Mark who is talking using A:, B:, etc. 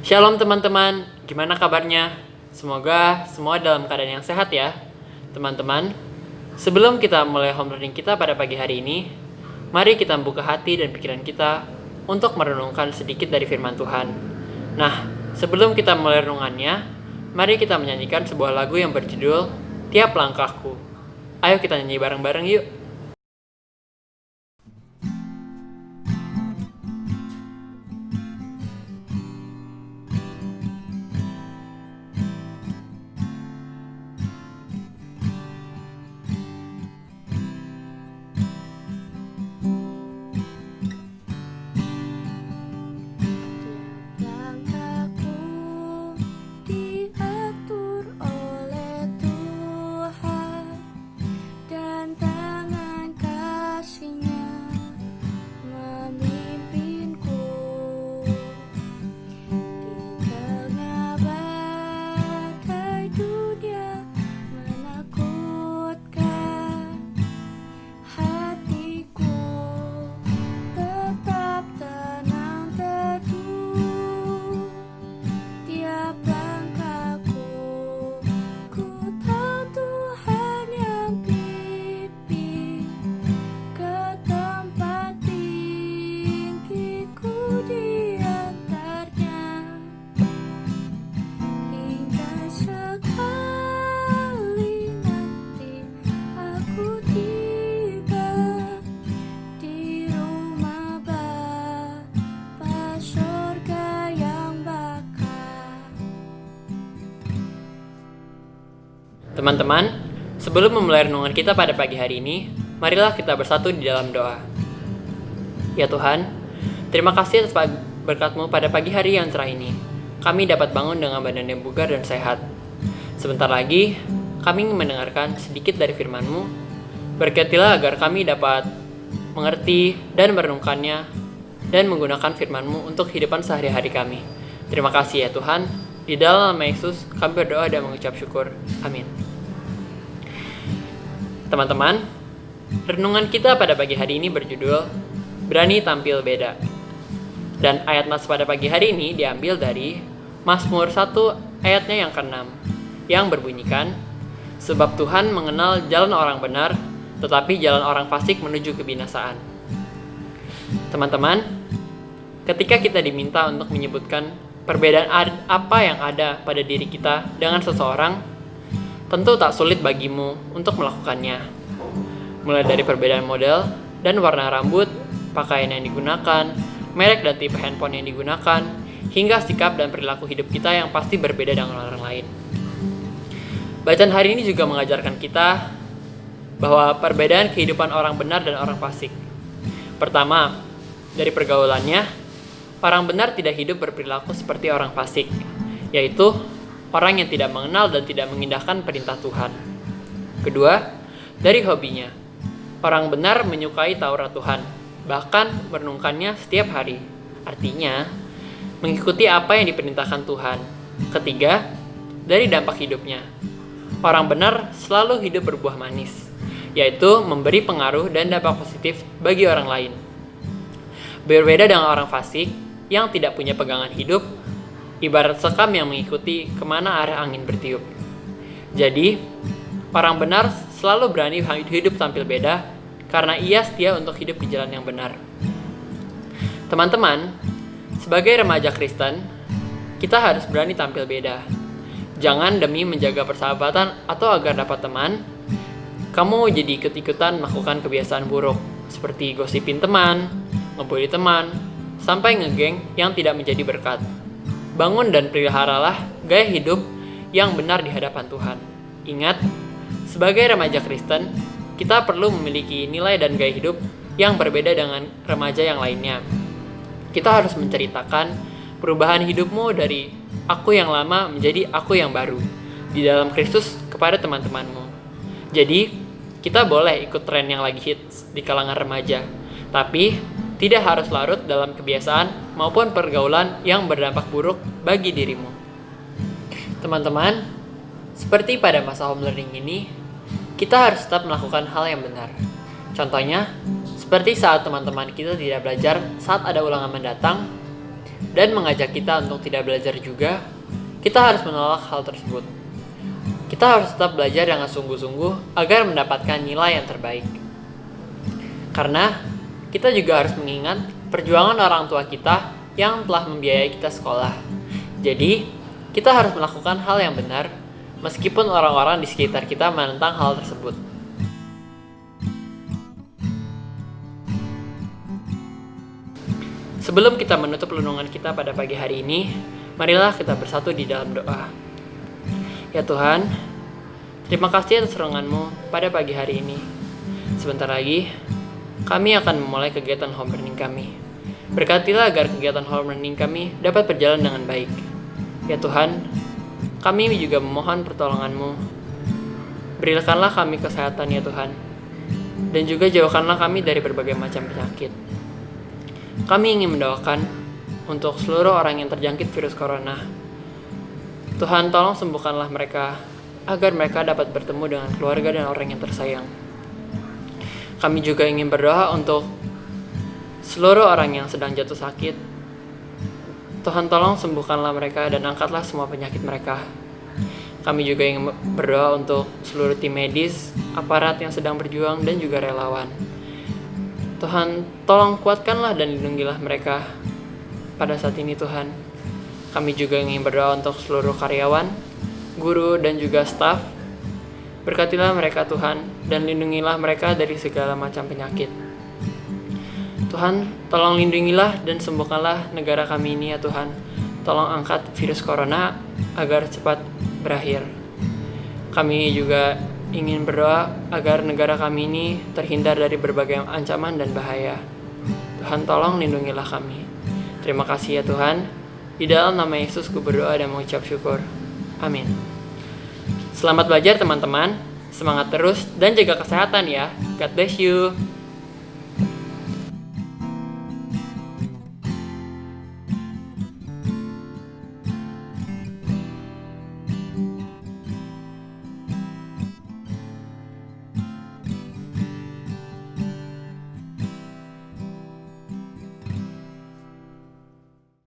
A: Shalom teman-teman, gimana kabarnya? Semoga semua dalam keadaan yang sehat ya. Teman-teman, sebelum kita mulai home learning kita pada pagi hari ini, mari kita membuka hati dan pikiran kita untuk merenungkan sedikit dari firman Tuhan. Nah, sebelum kita mulai renungannya, mari kita menyanyikan sebuah lagu yang berjudul Tiap Langkahku. Ayo kita nyanyi bareng-bareng yuk. Teman-teman, sebelum memulai renungan kita pada pagi hari ini, marilah kita bersatu di dalam doa. Ya Tuhan, terima kasih atas berkat-Mu pada pagi hari yang cerah ini. Kami dapat bangun dengan badan yang bugar dan sehat. Sebentar lagi, kami ingin mendengarkan sedikit dari firman-Mu. Berkatilah agar kami dapat mengerti dan merenungkannya dan menggunakan firman-Mu untuk kehidupan sehari-hari kami. Terima kasih ya Tuhan. Di dalam nama Yesus, kami berdoa dan mengucap syukur. Amin. Teman-teman, renungan kita pada pagi hari ini berjudul Berani Tampil Beda. Dan ayat nas pada pagi hari ini diambil dari Mazmur 1 ayatnya yang ke-6, yang berbunyikan, sebab Tuhan mengenal jalan orang benar, tetapi jalan orang fasik menuju kebinasaan. Teman-teman, ketika kita diminta untuk menyebutkan perbedaan apa yang ada pada diri kita dengan seseorang, tentu tak sulit bagimu untuk melakukannya. Mulai dari perbedaan model dan warna rambut, pakaian yang digunakan, merek dan tipe handphone yang digunakan, hingga sikap dan perilaku hidup kita yang pasti berbeda dengan orang lain. Bacaan hari ini juga mengajarkan kita bahwa perbedaan kehidupan orang benar dan orang fasik. Pertama, dari pergaulannya, orang benar tidak hidup berperilaku seperti orang fasik, yaitu orang yang tidak mengenal dan tidak mengindahkan perintah Tuhan. Kedua, dari hobinya, orang benar menyukai Taurat Tuhan, bahkan merenungkannya setiap hari. Artinya, mengikuti apa yang diperintahkan Tuhan. Ketiga, dari dampak hidupnya, orang benar selalu hidup berbuah manis, yaitu memberi pengaruh dan dampak positif bagi orang lain. Berbeda dengan orang fasik yang tidak punya pegangan hidup, ibarat sekam yang mengikuti kemana arah angin bertiup. Jadi, orang benar selalu berani hidup tampil beda karena ia setia untuk hidup di jalan yang benar. Teman-teman, sebagai remaja Kristen, kita harus berani tampil beda. Jangan demi menjaga persahabatan atau agar dapat teman, kamu jadi ikut-ikutan melakukan kebiasaan buruk, seperti gosipin teman, ngebully teman, sampai ngegeng yang tidak menjadi berkat. Bangun dan peliharalah gaya hidup yang benar di hadapan Tuhan. Ingat, sebagai remaja Kristen, kita perlu memiliki nilai dan gaya hidup yang berbeda dengan remaja yang lainnya. Kita harus menceritakan perubahan hidupmu dari aku yang lama menjadi aku yang baru di dalam Kristus kepada teman-temanmu. Jadi, kita boleh ikut tren yang lagi hits di kalangan remaja, tapi tidak harus larut dalam kebiasaan maupun pergaulan yang berdampak buruk bagi dirimu. Teman-teman, seperti pada masa home learning ini, kita harus tetap melakukan hal yang benar. Contohnya, seperti saat teman-teman kita tidak belajar saat ada ulangan mendatang, dan mengajak kita untuk tidak belajar juga, kita harus menolak hal tersebut. Kita harus tetap belajar dengan sungguh-sungguh agar mendapatkan nilai yang terbaik. Karena kita juga harus mengingat perjuangan orang tua kita yang telah membiayai kita sekolah. Jadi, kita harus melakukan hal yang benar meskipun orang-orang di sekitar kita menentang hal tersebut. Sebelum kita menutup renungan kita pada pagi hari ini, marilah kita bersatu di dalam doa. Ya Tuhan, terima kasih atas renungan-Mu pada pagi hari ini. Sebentar lagi, kami akan memulai kegiatan home learning kami. Berkatilah agar kegiatan home learning kami dapat berjalan dengan baik. Ya Tuhan, kami juga memohon pertolongan-Mu. Berikanlah kami kesehatan ya Tuhan, dan juga jauhkanlah kami dari berbagai macam penyakit. Kami ingin mendoakan untuk seluruh orang yang terjangkit virus corona. Tuhan, tolong sembuhkanlah mereka agar mereka dapat bertemu dengan keluarga dan orang yang tersayang. Kami juga ingin berdoa untuk seluruh orang yang sedang jatuh sakit. Tuhan, tolong sembuhkanlah mereka dan angkatlah semua penyakit mereka. Kami juga ingin berdoa untuk seluruh tim medis, aparat yang sedang berjuang, dan juga relawan. Tuhan, tolong kuatkanlah dan lindungilah mereka pada saat ini Tuhan. Kami juga ingin berdoa untuk seluruh karyawan, guru, dan juga staf. Berkatilah mereka Tuhan, dan lindungilah mereka dari segala macam penyakit. Tuhan, tolong lindungilah dan sembuhkanlah negara kami ini ya Tuhan. Tolong angkat virus corona agar cepat berakhir. Kami juga ingin berdoa agar negara kami ini terhindar dari berbagai ancaman dan bahaya. Tuhan, tolong lindungilah kami. Terima kasih ya Tuhan. Di dalam nama Yesus ku berdoa dan mengucap syukur. Amin. Selamat belajar teman-teman. Semangat terus dan jaga kesehatan ya. God bless you.